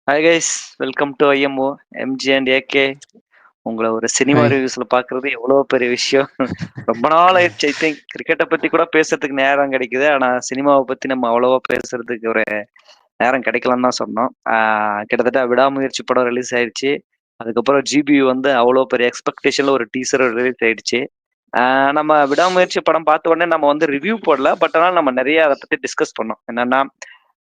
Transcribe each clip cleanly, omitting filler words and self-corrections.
Hi guys, welcome to IMO MG and AK. உங்களை ஒரு cinema hi. ரிவ்யூஸ்ல பாக்குறது எவ்வளவு பெரிய விஷயம். ரொம்ப நாள் ஆயிடுச்சு. ஐ திங்க் கிரிக்கெட்டை பத்தி கூட பேசுறதுக்கு நேரம் கிடைக்குது, ஆனா சினிமாவை பத்தி நம்ம அவ்வளவா பேசுறதுக்கு ஒரு நேரம் கிடைக்கலன்னு தான் சொன்னோம். கிட்டத்தட்ட விடாமுயற்சி படம் ரிலீஸ் ஆயிடுச்சு. அதுக்கப்புறம் ஜிபி வந்து அவ்வளோ பெரிய எக்ஸ்பெக்டேஷன்ல ஒரு டீசர் ரிலீஸ் ஆயிடுச்சு. நம்ம விடாமுயற்சி படம் பார்த்த உடனே நம்ம வந்து ரிவ்யூ போடல, பட் ஆனால் நம்ம நிறைய அதை பத்தி டிஸ்கஸ் பண்ணோம். என்னன்னா,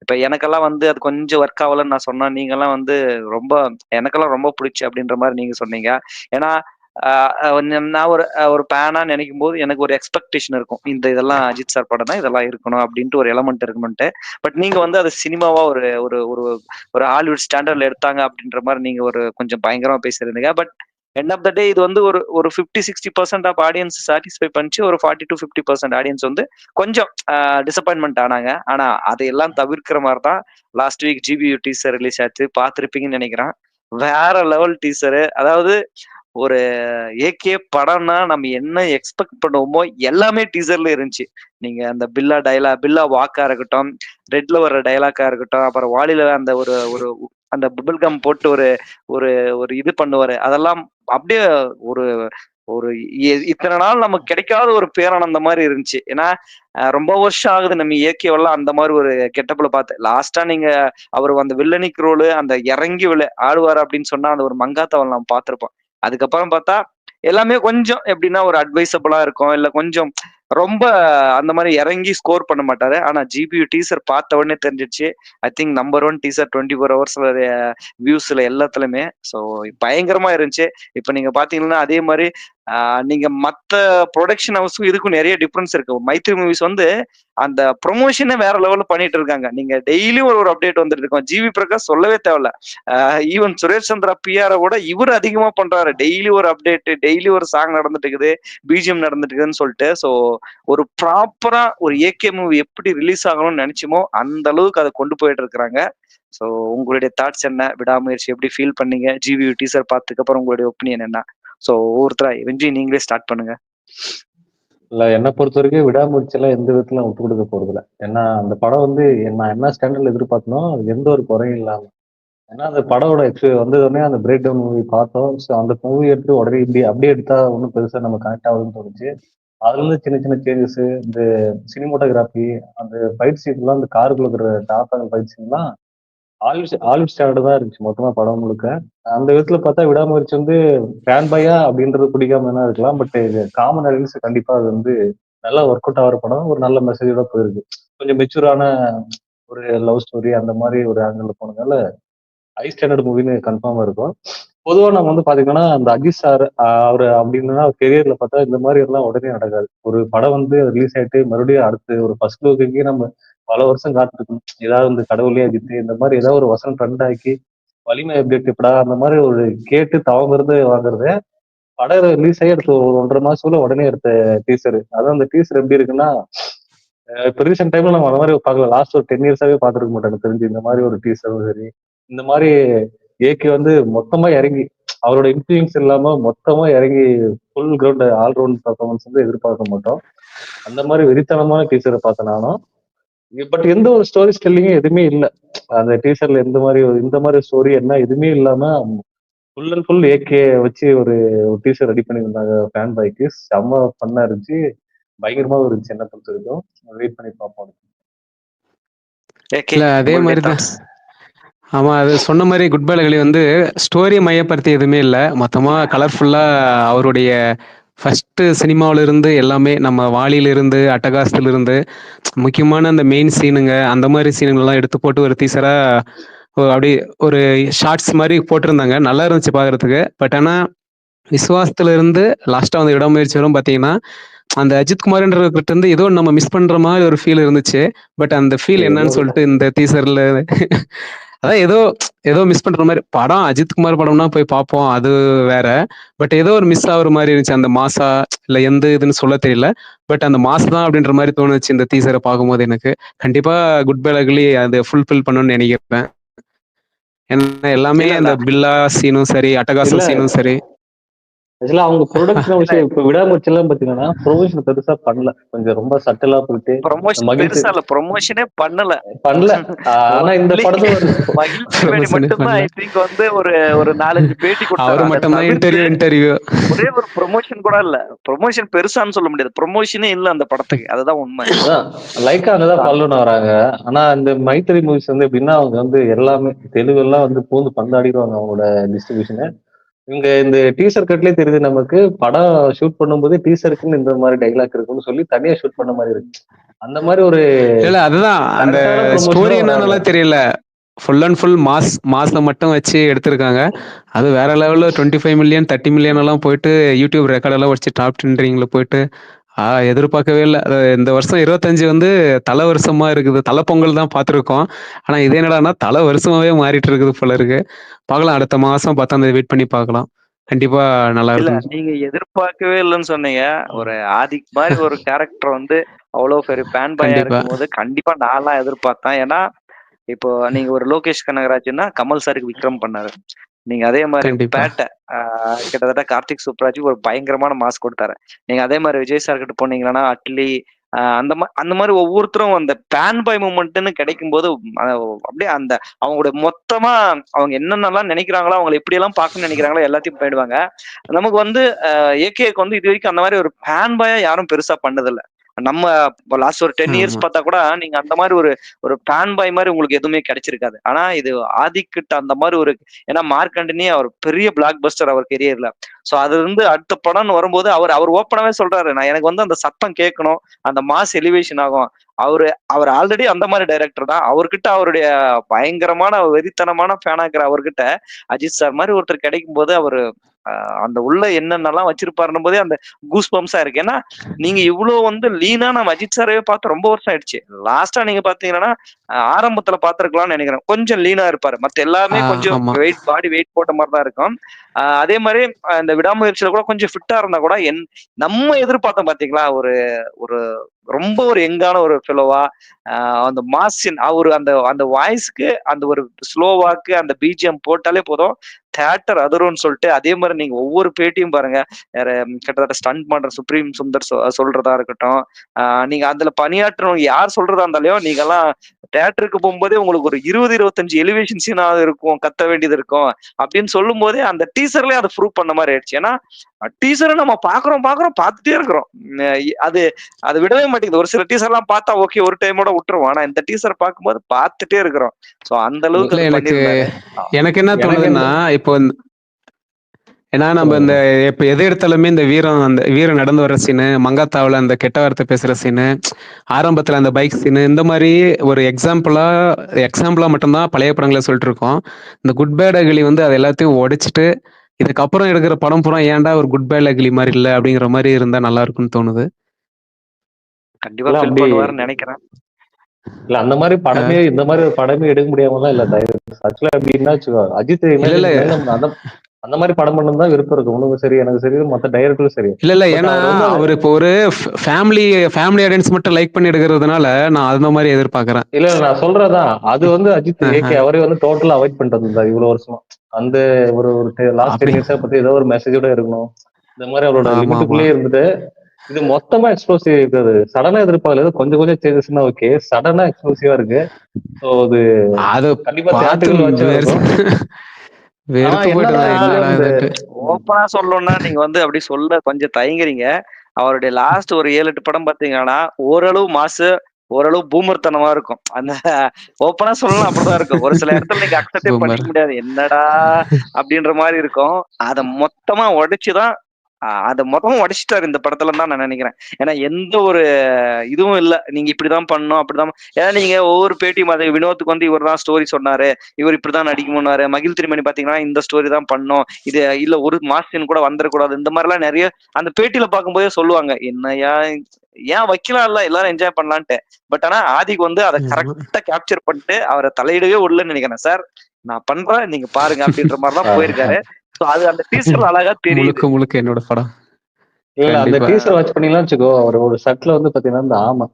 இப்ப எனக்கெல்லாம் வந்து அது கொஞ்சம் ஒர்க் ஆகலன்னு நான் சொன்னேன். நீங்கலாம் வந்து ரொம்ப எனக்கெல்லாம் ரொம்ப பிடிச்சு அப்படின்ற மாரி நீங்க சொன்னீங்க. ஏன்னா, அ அ நான் ஒரு ஒரு ஃபேனா நினைக்கும்போது எனக்கு ஒரு எக்ஸ்பெக்டேஷன் இருக்கும். இதெல்லாம் அஜித் சார் படம் தான், இதெல்லாம் இருக்கணும் அப்படின்ட்டு ஒரு எலமெண்ட் இருக்கணுன்ட்டு. பட் நீங்க வந்து அத சினிமாவா ஒரு ஒரு ஒரு ஒரு ஹாலிவுட் ஸ்டாண்டர்ட்ல எடுத்தாங்க அப்படின்ற மாரி நீங்க ஒரு கொஞ்சம் பயங்கரமா பேசியிருந்தீங்க. பட் எண்ட் ஆஃப் த டே இது வந்து ஒரு ஒரு 50, 60% ஆஃப் ஆடியன்ஸ் சாட்டிஸ்ஃபை பண்ணிச்சு. ஒரு 40-50% ஆடியன்ஸ் வந்து கொஞ்சம் டிசப்பாயின்ட்மெண்ட் ஆனாங்க. ஆனா அதையெல்லாம் தவிர்க்கிற மாரி தான் last week GPU teaser release ஆச்சு. பார்த்திருப்பீங்கன்னு நெனைக்கிறேன். வேற லெவல் டீசரு. அதாவது ஒரு ஏகே படம்னா நம்ம என்ன எக்ஸ்பெக்ட் பண்ணுவோமோ எல்லாமே டீசர்ல இருந்துச்சு. நீங்க அந்த பில்லா வாக்கா இருக்கட்டும், ரெட்ல வர்ற டயலாக்கா இருக்கட்டும், அப்புறம் வாலில அந்த ஒரு ஒரு அந்த பபிள் கம் போட்டு ஒரு ஒரு ஒரு இது பண்ணுவாரு. அதெல்லாம் அப்படியே ஒரு ஒரு இத்தன நாள் நமக்கு கிடைக்காத ஒரு பேரானந்தம் மாரி இருந்துச்சு. ஏன்னா, ரொம்ப வருஷம் ஆகுது நம்ம இயக்கியவெல்லாம் அந்த மாரி ஒரு கெட்டப்ல பார்த்து. லாஸ்ட்டா நீங்க அவரு அந்த வில்லனிக் ரோலு அந்த இறங்கி ஆடுவாரு அப்படின்னு சொன்னா, அந்த ஒரு மங்காத்தாவல் நம்ம பார்த்திருப்போம். அதுக்கப்புறம் பார்த்தா, எல்லாமே கொஞ்சம் எப்படின்னா ஒரு அட்வைசபிளா இருக்கும். இல்ல கொஞ்சம் ரொம்ப அந்த மாரி இறங்கி ஸ்கோர் பண்ண மாட்டாரு. ஆனா ஜிபியு டீசர் பார்த்த உடனே தெரிஞ்சிருச்சு. ஐ திங்க் நம்பர் 1 டீசர் 24 ஹவர்ஸ்ல வியூஸ்ல எல்லாத்துலயுமே. ஸோ பயங்கரமா இருந்துச்சு. இப்ப நீங்க பார்த்தீங்கன்னா, அதே மாரி நீங்க மத்த புரொடக்ஷன் ஹவுஸ்க்கும் இதுக்கும் நெறைய டிஃபரன்ஸ் இருக்கு. மைத்ரி மூவிஸ் வந்து அந்த ப்ரமோஷனே வேற லெவல்ல பண்ணிட்டு இருக்காங்க. நீங்க டெய்லியும் ஒரு அப்டேட் வந்துட்டு இருக்கும். ஜிவி பிரகாஷ் சொல்லவே தேவையில்ல. ஈவன் சுரேஷ் சந்திரா பிஆர விட இவரு அதிகமா பண்றாரு. டெய்லி ஒரு அப்டேட், டெய்லி ஒரு சாங் நடந்துட்டு இருக்குது, பிஜிஎம் நடந்துட்டு இருக்குதுன்னு சொல்லிட்டு. ஸோ ஒரு ப்ராப்பரா ஒரு ஏகே மூவி எப்படி ரிலீஸ் ஆகணும்னு நெனைச்சோமோ, அந்த அளவுக்கு அத கொண்டு போயிட்டு இருக்கிறாங்க. ஸோ உங்களுடைய தாட்ஸ் என்ன? விடாமுயற்சி எப்படி ஃபீல் பண்ணீங்க? ஜிவி டீசர் பார்த்ததுக்கு அப்புறம் உங்களுடைய ஒப்பீனியன் என்ன? ஸோ ஒவ்வொருத்தரா வெற்றி நீங்களே ஸ்டார்ட் பண்ணுங்க. இல்ல என்ன பொறுத்தவரைக்கும் விடாமுயற்சியெல்லாம் எந்த விதத்துல நான் விட்டு கொடுக்க போறதில்ல. ஏன்னா, அந்த படம் வந்து நான் என்ன ஸ்டாண்டர்ட்ல எதிர்பார்த்தனோ, எந்த ஒரு குறையும் இல்லாம. ஏன்னா, அந்த படத்தோட வந்ததுடனே அந்த பிரேக் டவுன் மூவி பார்த்தோம். ஸோ அந்த மூவி எடுத்து உடனே அப்படியே எடுத்தா ஒண்ணும் பெருசா நம்ம கனெக்ட் ஆகுதுன்னு தோணுச்சு. அதுலருந்து சின்ன சின்ன சேஞ்சஸ் இந்த சினிமாட்டோகிராஃபி, அந்த ஃபைட் சீன்லாம் அந்த காருக்குள்ள இருக்கிற டாப் ஃபைட் சீன்லாம் ஆலிவுட் ஸ்டாண்டர்ட் தான் இருந்துச்சு மொத்தமா படம் முழுக்க. அந்த விதத்துல பார்த்தா விடாமுயற்சி வந்து ஃபேன் பாயா அப்படின்றது பிடிக்காம வேணா இருக்கலாம். பட் இது காமன் ஆடியன்ஸ் கண்டிப்பா அது வந்து நல்லா ஒர்க் அவுட் ஆகிற படம். ஒரு நல்ல மெசேஜோட போயிருக்கு. கொஞ்சம் மெச்சூரான ஒரு லவ் ஸ்டோரி அந்த மாதிரி ஒரு ஆங்கிள் போனதால ஹை ஸ்டாண்டர்ட் மூவின்னு கன்ஃபார்மா இருக்கும். பொதுவா நம்ம வந்து பாத்தீங்கன்னா அந்த அஜித் சார் அவரு அப்படின்னா கெரியர்ல பார்த்தா இந்த மாதிரி எல்லாம் உடனே நடக்காது. ஒரு படம் வந்து ரிலீஸ் ஆயிட்டு மறுபடியும் அடுத்து ஒரு ஃபர்ஸ்ட் லுக்குக்கே நம்ம பல வருஷம் காத்திருக்கணும். ஏதாவது இந்த கடவுளே அஜித் இந்த மாதிரி ஏதாவது ஒரு வசனம் ட்ரெண்ட் ஆக்கி வலிமை அப்டேட் எப்படா அந்த மாதிரி ஒரு கேட்டு தவம் இருந்து வாங்குறது படம் ரிலீஸ் ஆகி எடுத்த ஒரு 1.5 மாசத்துக்குள்ள உடனே எடுத்த டீசர். அதான் அந்த டீசர் எப்படி இருக்குன்னா இப்ப ரீசெண்ட் டைம்ல நம்ம அந்த மாதிரி பார்க்கல. லாஸ்ட் ஒரு 10 இயர்ஸாவே பார்த்துருக்க மாட்டோம் எனக்கு தெரிஞ்சு இந்த மாதிரி ஒரு டீசரும் சரி. இந்த மாதிரி ஏகே வந்து மொத்தமா இறங்கி அவரோட இன்ஃபுளுன்ஸ் இல்லாம மொத்தமா இறங்கி full ground all round performance வந்து எதிர்பார்க்க மாட்டோம். அந்த மாதிரி வெறித்தனமான டீசரை பார்த்தேன் நானும். பட் எந்த ஒரு ஸ்டோரி ஸ்டெல்லிங்கும் எதுவுமே இல்ல. அந்த டீசர்ல இந்த மாதிரி ஸ்டோரி என்ன எதுவுமே இல்லாம ஃபுல் அண்ட் ஃபுல் ஏகே வச்சு ஒரு டீசர் ரெடி பண்ணியிருந்தாங்க ஃபேன் பாய்க்கு. செம்ம ஃபன்னா இருந்துச்சு. பயங்கரமா இருந்துச்சு என்ன பொறுத்த வரைக்கும். வெயிட் பண்ணி பார்ப்போம். ஏகே இல்ல அதே உங்களுடைய மாதிரி தான். தாட்ஸ். ஆமா, அது சொன்ன மாதிரி குட் பை அகலி வந்து ஸ்டோரியை மையப்படுத்தி எதுவுமே இல்லை. மொத்தமா கலர்ஃபுல்லா அவருடைய ஃபர்ஸ்ட் சினிமாவில இருந்து எல்லாமே நம்ம வாலியிலிருந்து அட்டகாசத்திலிருந்து முக்கியமான அந்த மெயின் சீனுங்க அந்த மாதிரி சீனுங்கள்லாம் எடுத்து போட்டு ஒரு டீசரா அப்படி ஒரு ஷார்ட்ஸ் மாதிரி போட்டிருந்தாங்க. நல்லா இருந்துச்சு பார்க்கறதுக்கு. பட் ஆனால் விசுவாசத்துல இருந்து லாஸ்டா வந்து விடாமுயற்சி வரும் பார்த்தீங்கன்னா, அந்த அஜித் குமார்ன்றவர்கிட்ட இருந்து ஏதோ நம்ம மிஸ் பண்ற மாதிரி ஒரு ஃபீல் இருந்துச்சு. பட் அந்த ஃபீல் என்னன்னு சொல்லிட்டு இந்த டீசர்ல அதான் ஏதோ ஏதோ மிஸ் பண்ற மாதிரி. படம் அஜித் குமார் படம்னா போய் பார்ப்போம். அது வேற. பட் ஏதோ ஒரு மிஸ் ஆகுற மாதிரி இருந்துச்சு. அந்த மாசா இல்ல எந்த இதுன்னு சொல்ல தெரியல. பட் அந்த மாஸ் தான் அப்படின்ற மாதிரி தோணுச்சு இந்த டீசரை பார்க்கும்போது எனக்கு. கண்டிப்பா குட் பை அக்லி அதை ஃபுல்ஃபில் பண்ணணும்னு நினைக்கிறேன். ஏன்னா எல்லாமே இல்ல இல்ல அந்த பில்லா சீனும் சரி, இல்ல அட்டகாசம் சீனும் சரி. ஆக்சுவலா அவங்க ப்ரொடக்ஷன் விஷயம் இப்ப விடாமுயற்சி எல்லாம் பாத்தீங்கன்னா ப்ரொமோஷன் பெருசா பண்ணல, கொஞ்சம் ரொம்ப சட்டலா போயிட்டு ப்ரொமோஷன் மகிழ்ச்சி பெருசா இல்ல, ப்ரொமோஷனே பண்ணல. பண்ணல. ஆனா இந்த ஒன்லி படத்துல மகிழ் திருமேனி ப்ரொமோஷனே மட்டும்தான் பண்ணல. ஐ திங்க் வந்து ஒரு ஒரு 4-5 பேட்டி கொடுத்தாரு. அவரு அதை மட்டும்தான் தவிர்த்து இன்டர்வியூ ஒரே ஒரு ப்ரொமோஷன் கூட இல்ல. ப்ரொமோஷன் பெருசான்னு சொல்ல முடியாது, ப்ரொமோஷனே இல்ல அந்த படத்துக்கு, அதுதான் உண்மை. அதான் லைக்கா அங்கதான் ஃபாலோன்னு வராங்க. ஆனா இந்த மைத்திரி மூவிஸ் வந்து எப்படின்னா அவங்க வந்து எல்லாமே தெலுங்கு எல்லாம் வந்து பூந்து பந்தாடிடுவாங்க அவங்களோட டிஸ்ட்ரிபியூஷனு. இங்க இந்த டீசர் கட்லயே தெரியுது நமக்கு, படம் ஷூட் பண்ணும்போது டீசருக்குன்னு இந்த மாதிரி டைலாக் இருக்குன்னு சொல்லி தனியா ஷூட் பண்ண மாதிரி இருக்கு. அந்த மாதிரி ஒரு இல்ல அதுதான் அந்த கரெக்டான ஸ்டோரி ப்ரொமோஷனும் வராங்க. என்னன்னு தெரியல. ஃபுல் அண்ட் ஃபுல் மாஸ்ல மட்டும் வச்சு எடுத்திருக்காங்க. அது வேற லெவல்ல 25 மில்லியன் 30 மில்லியன் எல்லாம் போயிட்டு யூடியூப் ரெக்கார்ட் எல்லாம் வச்சு டாப் ட்ரெண்டிங்ல போயிட்டு எதிர்பார்க்கவே இல்லை. இந்த வருஷம் 25 வந்து தலை வருஷமா இருக்குது. தலை பொங்கல் தான் பார்த்துருக்கோம். ஆனா இது என்னடான்னா தலை வருஷமாவே மாறிட்டு இருக்குது போல இருக்கு. பார்க்கலாம், அடுத்த மாசம் 10ஆம் தேதி வெயிட் பண்ணி பார்க்கலாம். கண்டிப்பா நல்லா இல்ல இருக்கும். நீங்க எதிர்பார்க்கவே இல்லைன்னு சொன்னீங்க. ஒரு ஆதிக் மாதிரி ஒரு கேரக்டர் வந்து அவ்வளவு பெரிய ஃபேன் பாயா கண்டிப்பா இருக்கும்போது கண்டிப்பா நான்லாம் எதிர்பார்த்தேன். ஏன்னா இப்போ நீங்க ஒரு லோகேஷ் கனகராஜ்னா கமல் சாருக்கு விக்ரம் பண்ணாரு. நீங்க அதே மாதிரி கண்டிப்பா பேட்டை கிட்டத்தட்ட கார்த்திக் சுப்ராஜுக்கு ஒரு பயங்கரமான மாஸ் கொடுத்தாரு. நீங்க அதே மாதிரி விஜய் சார் கிட்ட போனீங்கன்னா அட்லி, அந்த மாதிரி ஒவ்வொருத்தரும் அந்த பேன் பாய் மூமெண்ட்னு கிடைக்கும் போது அப்படியே அந்த அவங்களுடைய மொத்தமா அவங்க என்னென்னலாம் நினைக்கிறாங்களோ, அவங்களை எப்படி எல்லாம் பார்க்கணும்னு நினைக்கிறாங்களோ எல்லாத்தையும் போயிடுவாங்க. நமக்கு வந்து ஏகேக்கு வந்து இது வரைக்கும் அந்த மாதிரி ஒரு ஃபேன் பாயா யாரும் பெருசா பண்ணதில்ல. நம்ம லாஸ்ட் ஒரு 10 இயர்ஸ் ஆமா பார்த்தா கூட நீங்க அந்த மாதிரி ஒரு ஒரு ஃபேன் பாய் மாதிரி உங்களுக்கு எதுவுமே கிடைச்சிருக்காது. ஆனா இது ஆதிக்கிட்ட அந்த மாதிரி ஒரு, ஏன்னா மார்க் ஆண்டனி அவர் பெரிய பிளாக் பஸ்டர் அவர் கெரியர்ல. சோ அது இருந்து அடுத்த படம்னு வரும்போது அவர் ஓப்பனாவே சொல்றாரு, நான் எனக்கு வந்து அந்த சத்தம் கேட்கணும், அந்த மாஸ் எலிவேஷன் ஆகும். அவர் ஆல்ரெடி அந்த மாதிரி டைரக்டர் தான். அவர்கிட்ட அவருடைய பயங்கரமான வெறித்தனமான ஃபேனா இருக்கிற அவர்கிட்ட அஜித் சார் மாதிரி ஒருத்தர் கிடைக்கும் போது அவரு அந்த உள்ள என்னென்னலாம் வச்சிருப்பாருன்னும் போதே அந்த கூஸ் பம்ப்ஸா இருக்கு. ஏன்னா நீங்க இவ்வளவு வந்து லீனா நம்ம அஜித் சாரவே பார்த்து ரொம்ப வருஷம் ஆயிடுச்சு. லாஸ்டா நீங்க பாத்தீங்கன்னா ஆரம்பத்துல பாத்துருக்கலாம்னு நினைக்கிறேன், கொஞ்சம் லீனா இருப்பாரு. மத்த எல்லாமே கொஞ்சம் ஆமா பாடி வெயிட் போட்ட மாதிரி தான் இருக்கும். அதே மாதிரி இந்த விடாமுயற்சியில கூட கொஞ்சம் ஃபிட்டா இருந்தா கூட நம்ம எதிர்பார்த்தோம் பாத்தீங்களா, ஒரு ஒரு ரொம்ப ஒரு யங்கான ஒரு ஃபெலோவா, அந்த மாசின் அவரு அந்த அந்த வாய்ஸ்க்கு அந்த ஒரு ஸ்லோவாக்கு அந்த பிஜிஎம் போட்டாலே போதும், தியேட்டர் அதிரும்னு சொல்லிட்டு. அதே மாதிரி நீங்க ஒவ்வொரு பேட்டியும் பாருங்க, வேற கிட்டத்தட்ட ஸ்டண்ட் பண்ற சுப்ரீம் சுந்தர் சொல்றதா இருக்கட்டும், நீங்க அதுல பணியாற்றவங்க யார் சொல்றதா இருந்தாலும் நீங்க எல்லாம் தியேட்டருக்கு போகும்போதே உங்களுக்கு ஒரு 20-25 எலிவேஷன் சீனா இருக்கும், கத்த வேண்டியது இருக்கும் அப்படின்னு சொல்லும் போதே அந்த டீசர்லயே அதை ப்ரூவ் பண்ண மாதிரி ஆயிடுச்சு. ஏன்னா டீசரை நம்ம பாக்குறோம் பார்த்துட்டே இருக்கிறோம். அது அது விடவே மாட்டேங்குது. ஒரு சில டீசர் எல்லாம் பார்த்தா ஓகே ஒரு டைமோட விட்டுருவோம், ஆனா இந்த டீசர் பார்க்கும்போது பார்த்துட்டே இருக்கிறோம். சோ அந்த அளவுக்கு இல்ல அது எனக்கு பண்ணிருந்தாரு. எனக்கு என்ன எனக்கு தோணுதுன்னா இப்போ ஏன்னா நம்ம இந்த சொல்லுங்க. இப்ப எது எடுத்தாலுமே இந்த அந்த வீரம் நடந்து வர்ற சீனு, மங்காத்தாவுல அந்த கெட்ட வார்த்தை பேசுற சீனு, ஆரம்பத்துல அந்த பைக் சீனு, இந்த மாதிரி ஒரு எக்ஸாம்பிளா மட்டும்தான் பழைய படங்களை சொல்லிட்டு இருக்கோம். இந்த குட் பேட் அகிலி வந்து அது எல்லாத்தையும் உடைச்சிட்டு இதுக்கப்புறம் எடுக்கிற படம் பூரா ஏன்டா ஒரு குட் பேட் அகிலி மாதிரி இல்லை அப்படிங்கிற மாதிரி இருந்தா நல்லா இருக்கும்னு தோணுது. கண்டிப்பா இல்ல ஃபில் அப்படி பண்ணுவாருன்னு நினைக்கிறேன். இல்ல அந்த மாதிரி படமே இந்த மாதிரி ஒரு படமே எடுக்க முடியாமலாம் இல்ல டைரக்டர். ஆக்சுவலா எப்படின்னா அஜித் இல்ல இல்ல இமேஜின் நம்ம அந்த அந்த மாதிரி படம் பண்ணணும் தான் விருப்பம் இருக்கு. உனக்கு சரி எனக்கு சரி மத்த டைரக்டரும் சரி. இல்ல இல்ல பட் ஏன்னா அவர் வந்து அவர் இப்போ ஒரு ஃபேமிலி ஃபேமிலி ஆடியன்ஸ் மட்டும் லைக் பண்ணி எடுக்கிறதுனால நான் அந்த மாதிரி எதிர்பார்க்கறேன். இல்ல நான் சொல்றதான் அது வந்து அஜித் ஏகே அவரே வந்து டோட்டலா அவாய்ட் பண்ணிட்டு வந்தார் இவ்வளவு வருஷமா. அந்த ஒரு ஒரு லாஸ்ட் அப்படி 10 இயர்ஸா பத்தி ஏதோ ஒரு மெசேஜோட இருக்கணும், இந்த மாதிரி அவரோட ஆமா ஆமா லிமிட்டுக்குள்ளேயே இருந்துட்டு இது மொத்தமா எக்ஸ்ப்ளோசிவ் இருக்காது. சடனா எதிர்பார்க்கல, கொஞ்சம் கொஞ்சம் சேஞ்சஸ்னா ஓகே, சடனா எக்ஸ்ப்ளோசிவா இருக்கு. ஸோ அது அது கண்டிப்பா பார்த்து தியேட்டர்கள் வச்சா இருக்கும். ஆனா வெறுத்து போயிட்டு என்னதான் தான் இருந்தாலும் என்னடா இந்த இதுன்ட்டு. ஓப்பனா சொல்லணும்னா நீங்க வந்து அப்படி சொல்ல கொஞ்சம் தயங்குறீங்க. அவருடைய லாஸ்ட் ஒரு 7-8 படம் பாத்தீங்கன்னா ஓரளவு மாசு, ஓரளவு பூமர்த்தனமா இருக்கும். அந்த ஓப்பனா சொல்லலாம் அப்படிதான் இருக்கும். ஒரு சில இடத்துல நீங்க அக்செப்டே பண்ணிக்க பூமர் முடியாது, என்னடா அப்படின்ற மாதிரி இருக்கும். அத மொத்தமா உடைச்சுதான் அத மொத்தமா உடைச்சிட்டாரு இந்த படத்துல தான் நான் நினைக்கிறேன். ஏன்னா எந்த ஒரு இதுவும் இல்ல, நீங்க இப்படிதான் பண்ணணும் அப்படிதான். ஏன்னா நீங்க ஒவ்வொரு பேட்டியும் வினோத்துக்கு வந்து இவர் தான் ஸ்டோரி சொன்னாரு, இவர் இப்படிதான் நடிக்கணும்னாரு. மகிழ் திருமணி பாத்தீங்கன்னா இந்த ஸ்டோரி தான் பண்ணணும், இது இல்ல ஒரு மாஸ்டின் கூட வந்துடக்கூடாது, இந்த மாதிரி எல்லாம் நிறைய அந்த பேட்டியில பார்க்கும்போதே சொல்லுவாங்க. என்னையா ஏன் வைக்கலாம், இல்ல எல்லாரும் என்ஜாய் பண்ணலான்ட்டு. பட் ஆனா ஆதிக்கு வந்து அதை கரெக்டா கேப்சர் பண்ணிட்டு அவரை தலையிடவே விடலன்னு நினைக்கிறேன். சார் நான் பண்றேன் நீங்க பாருங்க அப்படின்ற மாதிரிதான் போயிருக்காரு. சோ அது அந்த டீசர்ல அழகா தெரியுது. முழுக்க முழுக்க என்னோட படம். இல்ல அந்த கண்டிப்பா டீசர் வாட்ச் பண்ணீங்கன்னா வச்சுக்கோ, அவர் ஒரு சட்ல வந்து பாத்தீங்கன்னா இந்த ஆமா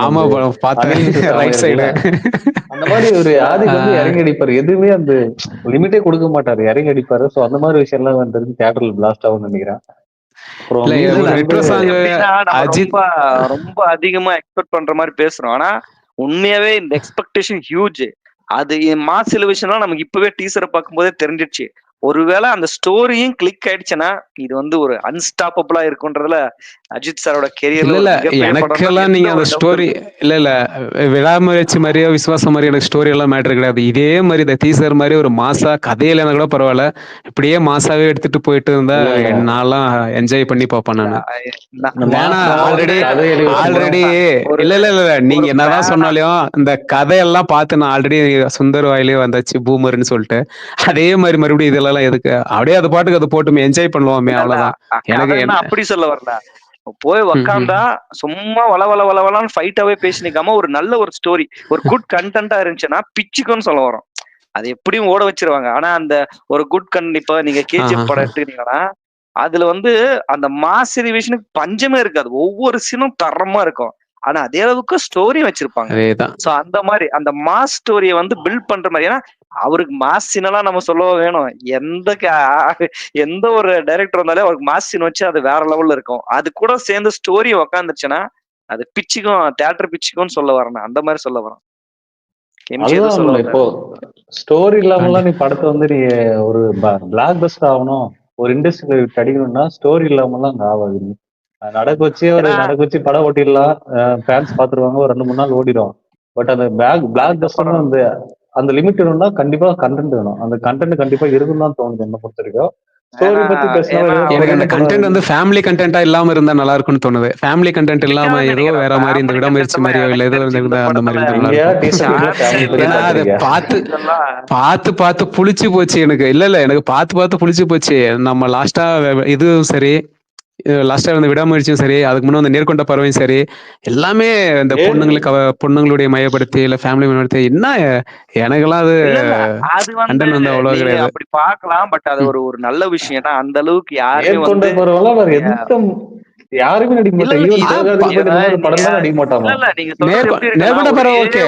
ஆமா அந்த bro, பார்த்தேன் அனில் மிஸ்ரா ரைட் சைடு. இருக்குல்ல, அந்த மாதிரி ஒரு ஆதிக்கு வந்து இறங்கி அடிப்பாரு. எதுவுமே அந்த லிமிட்டே கொடுக்க மாட்டாரு, இறங்கி அடிப்பாரு. சோ அந்த மாதிரி விஷயம் எல்லாம் வந்து தியேட்டர்ல பிளாஸ்ட் ஆகும்னு நினைக்கிறேன். அப்புறம் இல்ல இல்ல ஒரு இல்ல மியூசிக் வந்து ரெட்ரோ சாங் எப்படின்னா நம்ம அஜித். ரொம்ப ரொம்ப அதிகமா எக்ஸ்பெக்ட் பண்ற மாதிரி பேசுறோம். ஆனா உண்மையாவே இந்த எக்ஸ்பெக்டேஷன் ஹியூஜ். அது மாஸ் எலிவேஷன்லாம் நமக்கு இப்பவே டீசரை பார்க்கும்போதே தெரிஞ்சிடுச்சு. ஒருவேளை அந்த ஸ்டோரியும் கிளிக் ஆயிடுச்சுன்னா இது வந்து ஒரு அன்ஸ்டாப்பபிளா இருக்குன்றதுல அஜித் சாரோட கெரியர்ல இல்ல ஒரு இல்ல மிகப்பெரிய படம்ன்றது எனக்கெல்லாம் எந்த நீங்க அந்த ஒரு டவுட் ஸ்டோரி, இல்ல விடாமுயற்சி மாதிரியோ விசுவாசம் மாதிரி எனக்கு ஸ்டோரி எல்லாம் மேட்டர் கிடையாது. இதே மாதிரி இந்த டீசர் மாதிரி ஒரு மாசா கதையில இருந்தா கூட பரவாயில்ல, இப்படியே மாசாவே எடுத்துட்டு போயிட்டு இருந்தா இல்ல இல்ல நான்லாம் என்ஜாய் பண்ணி பார்ப்பேன் இல்ல. நானு. இந்த ஏன்னா மாசம் ஆல்ரெடி கதை எலிவேஷனும் ஆல்ரெடி ஒரு இல்ல இல்ல இல்ல இல்ல, நீங்க ஒரு என்னதான் ஃபேனா சொன்னாலும் இந்த கதையெல்லாம் பார்த்து நான் ஆல்ரெடி சுந்தர் வாயிலே வந்தாச்சு பூமர்னு சொல்லிட்டு, அதே மாதிரி மறுபடியும் இதெல்லாம் எதுக்கு, அப்படியே அது பாட்டுக்கு அது போட்டுமே என்ஜாய் பண்ணுவோமே, இல்ல இல்ல அவ்வளவுதான். எனக்கு கதைன்னா அப்படி சொல்ல வரல. போய் ம், ம். உக்காந்தா சும்மா வளவளன்னு ஃபைட்டாவே பேசி நிக்காம ஒரு நல்ல ஒரு ஸ்டோரி, ஒரு குட் கண்டென்ட்டா இருந்துச்சுன்னா பிச்சுக்குன்னு சொல்ல வரோம். அது எப்படியும் ஓட வச்சிருவாங்க. ஆனா அந்த ஒரு குட் இப்ப நீங்க கேஜிஎஃப் படம் எடுத்துக்கிட்டீங்கன்னா அதுல வந்து அந்த மாஸ் எலிவேஷனுக்கு பஞ்சமே இருக்காது. ஒவ்வொரு சீனும் தரமா இருக்கும். ஆனா அதே அளவுக்கு ஸ்டோரி வச்சிருப்பாங்க. அதேதான். சோ அந்த மாதிரி அந்த மாஸ் ஸ்டோரிய வந்து பில்ட் பண்ற மாதிரி. ஏன்னா அவருக்கு மாஸ் சீனெல்லாம் நம்ம சொல்லவா வேணும். எந்த ஒரு டைரக்டர் வந்தாலே அவருக்கு மாஸ் சீன் வச்சு அது வேற லெவல்ல இருக்கும். அது கூட சேர்ந்து ஸ்டோரி உக்காந்துருச்சுன்னா அது பிச்சுக்கும், தியேட்டர் பிச்சுக்கும்னு சொல்ல வரேன். அந்த மாதிரி சொல்ல வரேன். எம்ஜி எதுவும் சொல்ல அதுதான். இப்போ வந்தாரு. ஸ்டோரி கண்டி இல்லாமலாம் நீ படத்தை வந்து நீ ஒரு பிளாக் பஸ்டர் ஆகணும், ஒரு இண்டஸ்ட்ரியில அடிக்கணும்னா ஸ்டோரி இல்லாமலாம் அங்க ஆகாது. நீ நடக்க வச்சு ஏன்னா நடக்க வச்சு படம் ஓட்டிடலாம், ஃபேன்ஸ் பாத்துருவாங்க, ஒரு 2 3 நாள் ஓடிடும். பட் அந்த பிளாக் பஸ்டர்னு அதுக்கப்புறம் அந்த அந்த லிமிட் வேணும்னா கண்டிப்பா கண்டென்ட் வேணும். அந்த கண்டென்ட் கண்டிப்பா இருக்குன்னு தான் தோணுது என்ன பொறுத்த வரைக்கும். ஏன்னா ஸ்டோரி பத்தி பேசினாலும் ஏன்னா ஏதோ எனக்கு அந்த கொரியன் படம் கண்டென்ட் வந்து இருக்கு. ஃபேமிலி கண்டென்ட்டா இல்லாம இருந்தா நல்லா இருக்கும்னு தோணுது. ஃபேமிலி கண்டென்ட் இல்லாம இருக்காதுன்னு ஏதோ நினைக்கிறேன். வேற மாதிரி இந்த ஃபேமிலி கண்டென்ட் விடாமுயற்சி எல்லாம் மாதிரியோ இல்ல எனக்கு ஏதோ தெரிஞ்சு இந்த இருந்தா அந்த மாதிரி படத்துல இருந்தா நல்லா நீங்க இருக்கும். டீசர் வீடியோல சான்ஸே ஃபேமிலி பத்தி இல்ல. ஏன்னா அதை பாக்குறீங்க. பார்த்து இதெல்லாம் பார்த்து புளிச்சு போச்சு எனக்கு. இல்ல இல்ல எனக்கு பார்த்து புளிச்சு போச்சு. நம்ம லாஸ்டா இதுவும் சரி, லாஸ்டா வந்து விடாமுயற்சியும் சரி, அதுக்கு முன்ன வந்து நேர்கொண்ட பார்வையும் சரி, எல்லாமே இந்த நேர் பொண்ணுங்களுடைய மையப்படுத்தி இல்ல ஃபேமிலி மையப்படுத்தி என்ன, எனக்கெல்லாம் அது இல்ல இல்ல அது வந்து கண்டென்ட் வந்து அவ்வளவா நீங்க கிடையாது. அப்படி பார்க்கலாம். பட் அது ம். ஒரு ஒரு நல்ல விஷயம். ஏன்னா அந்த அளவுக்கு யாருமே நேர்கொண்ட வந்து பரவாயில்ல, வேற எந்த யாருமே நடிக்க இல்ல மாட்டாங்க. இல்ல ஈவன் ஆ ப சிவகார்த்திகேயன் இந்த மாதிரி நீங்க படம் தான் நடிக்க இல்ல மாட்டாங்க. இல்ல நீங்க சொல்றது எப்படி இருக்குன்னா நேர்கொண்ட ஒரே பார்வை ஓகே.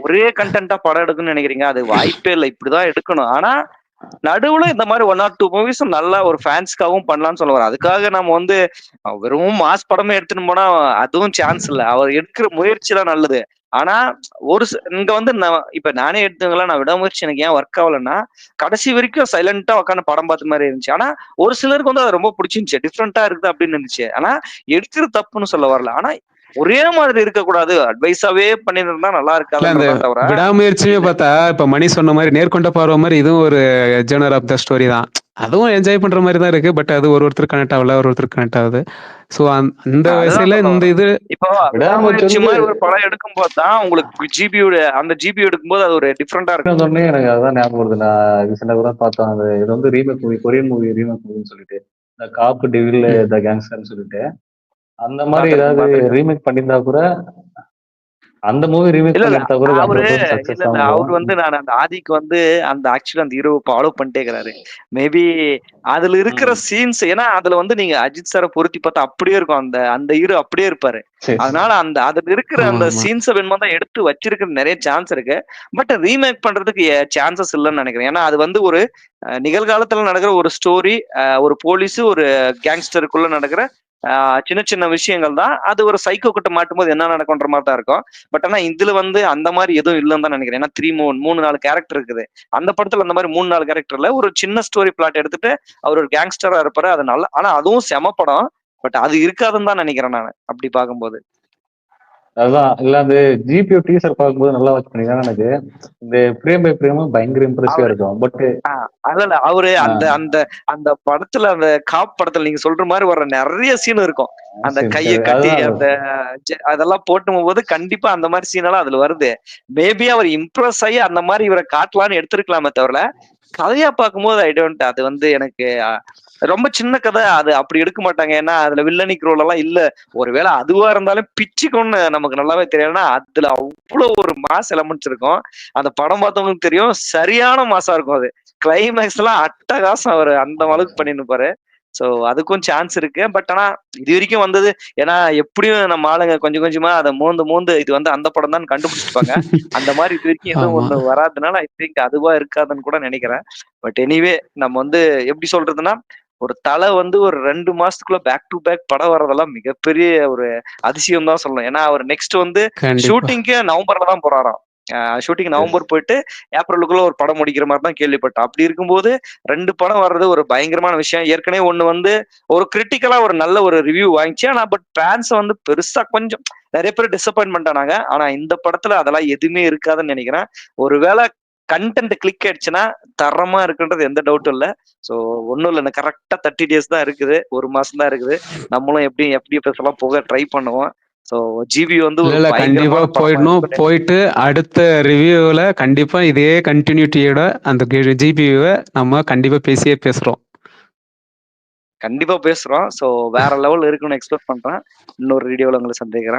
ஒரே கண்டென்ட்டா படம் எடுக்கணும்னு நினைக்கிறீங்க. அது வாய்ப்பே இல்லை. இப்படிதான் எடுக்கணும். ஆனா நடுவுல இந்த மாதிரி 1 or 2 மூவிஸ் நல்லா ஒரு ஃபேன்ஸ்க்காகவும் பண்ணலாம்னு சொல்ல வரேன். அதுக்காக நம்ம வந்து வெறும் மாஸ் படமே எடுத்துட்டு போனா அதுவும் சான்ஸ் இல்ல. அவர் எடுக்கிற முயற்சி தான் நல்லது. ஆனா இங்க வந்து இப்ப நானே எடுத்துங்களேன், நான் விடாமுயற்சி எனக்கு ஏன் ஒர்க் ஆகலைன்னா கடைசி வரைக்கும் சைலண்டா உட்காந்து படம் பார்த்த மாதிரி இருந்துச்சு. ஆனா ஒரு சிலருக்கு வந்து அது ரொம்ப பிடிச்சிருந்துச்சு, டிஃப்ரெண்டா இருக்குது அப்படின்னு இருந்துச்சு. ஆனா எடுக்கிறது தப்புன்னு சொல்ல வரல. ஆனா ஒரே மாதிரி இருக்கக்கூடாது, அட்வைஸாவே பண்ணிருந்தா நல்லா இல்ல அந்த இருக்காதுன்றதான் தவிர விடாமுயற்சியுமே இது பார்த்தா, இப்ப மணி சொன்ன மாரி நேர்கொண்ட பார்வை மாரி இதுவும் ஒரு ஜர்னர் ஆஃப் த ஸ்டோரி தான். அதுவும் என்ஜாய் பண்ற மாரி தான் இருக்கு. பட் அது ஒருத்தருக்கு கனெக்ட் ஆகல, ஒருத்தருக்கு கனெக்ட் ஆகுது. ஸோ அந்த அதுதான் வயசுல சொல்ல இந்த வரேன். இது இப்போ விடாமுயற்சி விடாமுயற்சி வந்து மாதிரி ஒரு படம் எடுக்கும்போது தான் உங்களுக்கு அந்த ஜிபி எடுக்கும்போது அது ஒரு டிஃப்ரெண்டா இருக்கும். சொன்னே எனக்கு அதான் ஞாபகம் வருது. நான் ரீசெண்டா கூட பார்த்தேன். அது இது வந்து remake movie, Korean movie remake மூவின்னு சொல்லிட்டு, இந்த காப்பு டிவில் ம். த கேங்ஸ்டர்னு சொல்லிட்டு, அந்த மாதிரி பாத்திருக்கேன் ஏதாவது பாத்திருக்கேன். ரீமேக் பண்ணியிருந்தா கூட, அந்த மூவி ரீமேக் இல்ல இல்ல பண்ணியிருந்தா கூட அவரு ஹண்ட்ரட் பர்சன்ட் இல்ல சக்சஸ் இல்ல ஆகும். அவர் வந்து நான் அந்த ஆதிக்கு வந்து அந்த ஆக்சுவலா அந்த ஹீரோவை ஃபாலோ பண்ணிட்டே இருக்கிறாரு. மேபி அதுல இருக்கிற ம். சீன்ஸ், ஏன்னா அதுல வந்து நீங்க அஜித் சாரை பொருத்தி பார்த்தா அப்படியே இருக்கும். அந்த அந்த ஹீரோ அப்படியே இருப்பாரு. சரி சரி. அதனால அதுல இருக்கிற ஆமா, அந்த ஆமா. சீன்ஸை வேணுமா தான் எடுத்து வச்சிருக்க நிறைய சான்ஸ் இருக்கு. பட் ரீமேக் பண்றதுக்கு சான்சஸ் இல்லைன்னு நினைக்கிறேன். ஏன்னா அது வந்து ஒரு நிகழ்காலத்துல நடக்கிற ஒரு ஸ்டோரி, ஒரு போலீஸ் ஒரு கேங்ஸ்டருக்குள்ள நடக்கிற சின்ன சின்ன விஷயங்கள் தான். அது ஒரு சைக்கோ கிட்ட மாட்டும்போது என்ன நடக்கும்ன்ற மாதிரி தான் இருக்கும். பட் ஆனா இதுல வந்து அந்த மாதிரி எதுவும் இல்லைன்னு தான் நினைக்கிறேன். ஏன்னா 3 4 கேரக்டர் இருக்குது. அந்த படத்துல அந்த மாதிரி 3 4 கேரக்டர்ல ஒரு சின்ன ஸ்டோரி பிளாட் எடுத்துட்டு அவர் ஒரு கேங்ஸ்டரா இருப்பாரு. அது நல்லா, ஆனா அதுவும் செம படம். பட் அது இருக்காதுன்னு தான் நினைக்கிறேன் நான் அப்படி பார்க்கும்போது. அதுதான். இல்ல அந்த ஜிபிஓ டீசர் பார்க்கும்போது நல்லா வாட்ச் பண்ணிருக்காங்க. எனக்கு இந்த பிரேம் பை பிரேமும் பயங்கர இம்ப்ரெசிவா அவரு இருக்கும். பட் அதல்ல அவரு அந்த அந்த அந்த படத்துல அந்த காப் படத்துல நீங்க சொல்ற மாதிரி வர்ற நிறைய சீன் இருக்கும். அந்த சரி கையை சரி. கட்டி அதுதான் அந்த அதெல்லாம் போட்டும் போது கண்டிப்பா அந்த மாதிரி சீன் எல்லாம் அதுல வருது. மேபி அவர் இம்ப்ரெஸ் ஆகி அந்த மாதிரி இவரை காட்டலான்னு எடுத்திருக்கலாமே தவிர கதையா பார்க்கும்போது ஐ டோன்ட், அது வந்து எனக்கு ரொம்ப சின்ன கதை. அது அப்படி எடுக்க மாட்டாங்க. ஏன்னா அதுல வில்லனிக் ரோல் எல்லாம் இல்ல. ஒருவேளை அதுவா இருந்தாலும் பிச்சுக்கும்னு நமக்கு நல்லாவே தெரியும். ஏன்னா அதுல அவ்வளவு ஒரு மாஸ் எலமெண்ட்ஸ் இருக்கும். அந்த படம் பார்த்தவங்களுக்கு தெரியும், சரியான மாசா இருக்கும். அது கிளைமேக்ஸ் எல்லாம் அட்டகாசம். அவர் அந்த அளவுக்கு பண்ணிருப்பாரு. ஸோ அதுக்கும் சான்ஸ் இருக்கு. பட் ஆனா இது வரைக்கும் வந்தது, ஏன்னா எப்படியும் நம்ம ஆளுங்க கொஞ்சம் கொஞ்சமா அதை மோந்து இது வந்து அந்த படம் தான் கண்டுபிடிச்சிருப்பாங்க. அந்த மாதிரி இது வரைக்கும் எதுவும் ஆமா. ஒண்ணு வராதனால ஐ திங்க் அதுவா இருக்காதுன்னு கூட நினைக்கிறேன். பட் எனிவே நம்ம வந்து எப்படி சொல்றதுன்னா, ஒரு தலை வந்து ஒரு 2 மாசத்துக்குள்ள பேக் டு பேக் படம் வர்றதெல்லாம் மிகப்பெரிய ஒரு அதிசயம் தான் சொல்லணும். ஏன்னா அவர் நெக்ஸ்ட் வந்து கண்டிப்பா. ஷூட்டிங்க்கு நவம்பர்ல தான் போறாராம். ஷூட்டிங் நவம்பர் போயிட்டு ஏப்ரலுக்குள்ள ஒரு படம் முடிக்கிற மாதிரி தான் கேள்விப்பட்டேன். அப்படி இருக்கும்போது 2 படம் வர்றது ஒரு பயங்கரமான விஷயம். ஏற்கனவே ஒண்ணு வந்து ஒரு கிரிட்டிக்கலா ஒரு நல்ல ஒரு ரிவ்யூ வாங்கிச்சு. ஆனா பட் ஃபேன்ஸ் வந்து பெருசா கொஞ்சம் நிறைய பேர் டிசப்பாயின்மெண்ட் ஆனாங்க. ஆனா இந்த படத்துல அதெல்லாம் எதுவுமே இருக்காதுன்னு நினைக்கிறேன். ஒருவேளை கண்டென்ட் கிளிக் ஆயிடுச்சுன்னா தரமா இருக்குன்றது எந்த டவுட்டும் இல்ல. ஸோ ஒன்றும் இல்லை, கரெக்டா 30 டேஸ் தான் இருக்குது, 1 மாசம் தான் இருக்குது. நம்மளும் எப்படி FDFS எல்லாம் போக ட்ரை பண்ணுவோம். ஸோ ஜிபி வந்து ஒரு இல்ல கண்டிப்பா பயங்கரமான படமா போயிடணும். இருக்குன்னு போயிட்டு அடுத்த ரிவ்யூவில் கண்டிப்பா இதே கண்டினியூட்டியோட அந்த ஜிபியூவை நம்ம கண்டிப்பா பேசுறோம். கண்டிப்பா பேசுறோம். ஸோ வேற லெவல் இருக்குன்னு எக்ஸ்பெக்ட் பண்றேன். இன்னொரு வீடியோல உங்களை சந்திக்கிறேன்.